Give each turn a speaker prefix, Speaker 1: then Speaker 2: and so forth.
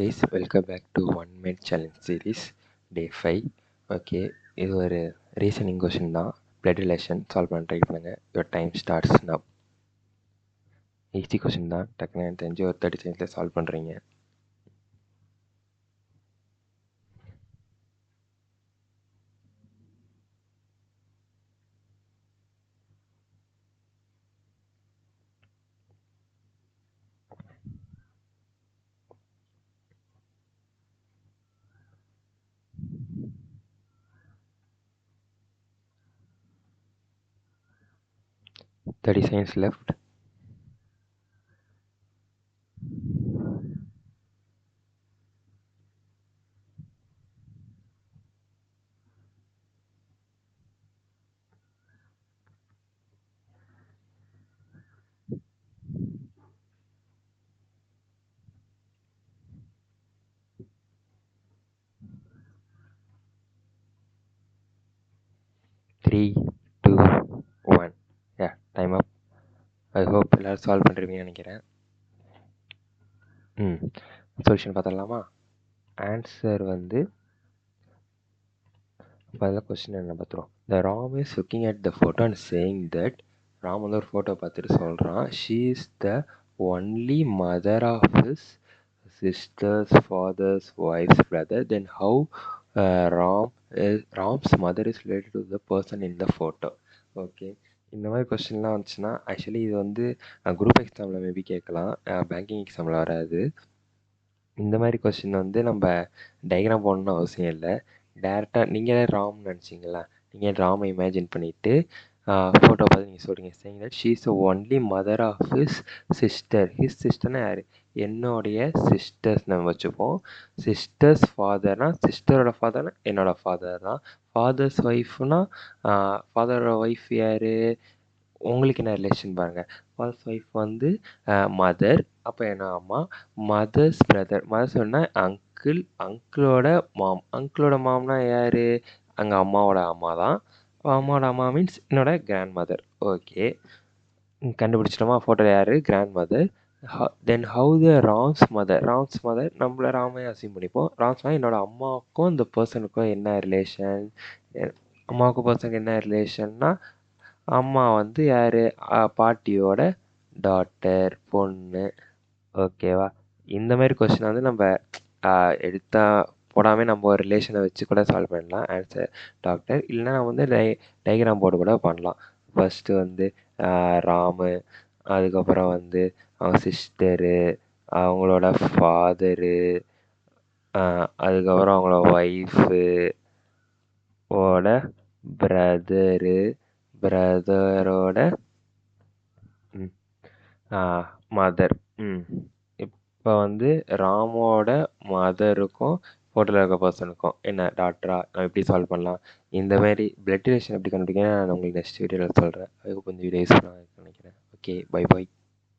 Speaker 1: Guys, welcome back to 1 minute challenge series day 5. Okay, இது ஒரு reasoning question தான். Blood relation solve பண்ண try பண்ணுங்கள். Your time starts now. Easy question தான், டக்குன்னு எனக்கு தெரிஞ்சு ஒரு 30 செகண்ட்ஸில் சால்வ் பண்ணுறீங்க. Thirty seconds left. Three, two, one. Yeah, time up. I hope எல்லோரும் சால்வ் பண்ணுறீங்கன்னு நினைக்கிறேன். சொல்யூஷன் பார்த்துடலாமா? ஆன்சர் வந்து பதில் கொஸ்டின் என்ன பார்த்துருவோம். The Ram is looking at the photo and saying that Ram வந்து ஒரு ஃபோட்டோ பார்த்துட்டு சொல்கிறான், she is the only mother of his sister's father's wife's brother. Then how Ram's mother is related to the person in the photo. Okay, இந்த மாதிரி கொஸ்டின்லாம் வந்துச்சுன்னா actually இது வந்து group எக்ஸாமில் மேபி கேட்கலாம், பேங்கிங் எக்ஸாமில் வராது. இந்த மாதிரி கொஸ்டின் வந்து நம்ம டயக்ராம் போடணுன்னு அவசியம் இல்லை. டேரெக்டாக நீங்கள் ராம்னு நினச்சிங்களா, நீங்கள் ராமை இமேஜின் பண்ணிவிட்டு ஃபோட்டோ பார்த்து நீங்கள் சொல்கிறீங்க, saying that she is the only mother of his sister. His சிஸ்டர்னா யார்? என்னுடைய சிஸ்டர்ஸ் நம்ம வச்சுப்போம். சிஸ்டர்ஸ் ஃபாதர்னா சிஸ்டரோட ஃபாதர்னா என்னோட ஃபாதர் தான். ஃபாதர்ஸ் ஒய்ஃப்னா ஃபாதரோட ஒய்ஃப் யார்? உங்களுக்கு என்ன ரிலேஷன் பாருங்கள். ஃபாதர்ஸ் ஒய்ஃப் வந்து மதர், அப்போ என்ன அம்மா. மதர்ஸ் பிரதர், மதர் சொன்னால் அங்கிள், அங்கிளோட மாம். அங்கிளோட மாம்னா யார்? அங்கே அம்மாவோட அம்மா தான். அம்மாவோட அம்மா மீன்ஸ் என்னோட கிராண்ட் மதர். ஓகே, கண்டுபிடிச்சிட்டோமா? ஃபோட்டோவில் யார்? Grandmother. Then how the Ram's mother. Ram's mother நம்மள ராமே அசியூம் பண்ணிப்போம். ராம்ஸ் மதர் என்னோட அம்மாவுக்கும் இந்த பர்சனுக்கும் என்ன ரிலேஷன்? அம்மாவுக்கும் பர்சனுக்கு என்ன ரிலேஷன்னா அம்மா வந்து யார்? பாட்டியோட டாட்டர், பொண்ணு. ஓகேவா? இந்த மாதிரி கொஸ்டின் வந்து நம்ம எடுத்தா போடாமல் நம்ம ஒரு ரிலேஷனை வச்சு கூட சால்வ் பண்ணலாம். Answer doctor. இல்லைனா நம்ம வந்து டயக்ராம் போர்டு கூட பண்ணலாம். ஃபஸ்ட்டு வந்து ராமு, அதுக்கப்புறம் வந்து அவங்க சிஸ்டரு, அவங்களோட ஃபாதரு, அதுக்கப்புறம் அவங்களோட ஒய்ஃபு ஓட பிரதரு, பிரதரோட மதர். இப்போ வந்து ராமோட மதருக்கும் ஃபோட்டோவில் இருக்க பர்சனுக்கும் என்ன டாக்டரா? நான் எப்படி சால்வ் பண்ணலாம்? இந்தமாரி பிளட் ரிலேஷன் எப்படி கண்டுபிடிக்க நான் உங்களுக்கு நெக்ஸ்ட் வீடியோவில் சொல்கிறேன். அதுக்கு கொஞ்சம் வீடியோ யூஸ் பண்ண நினைக்கிறேன். Okay, by.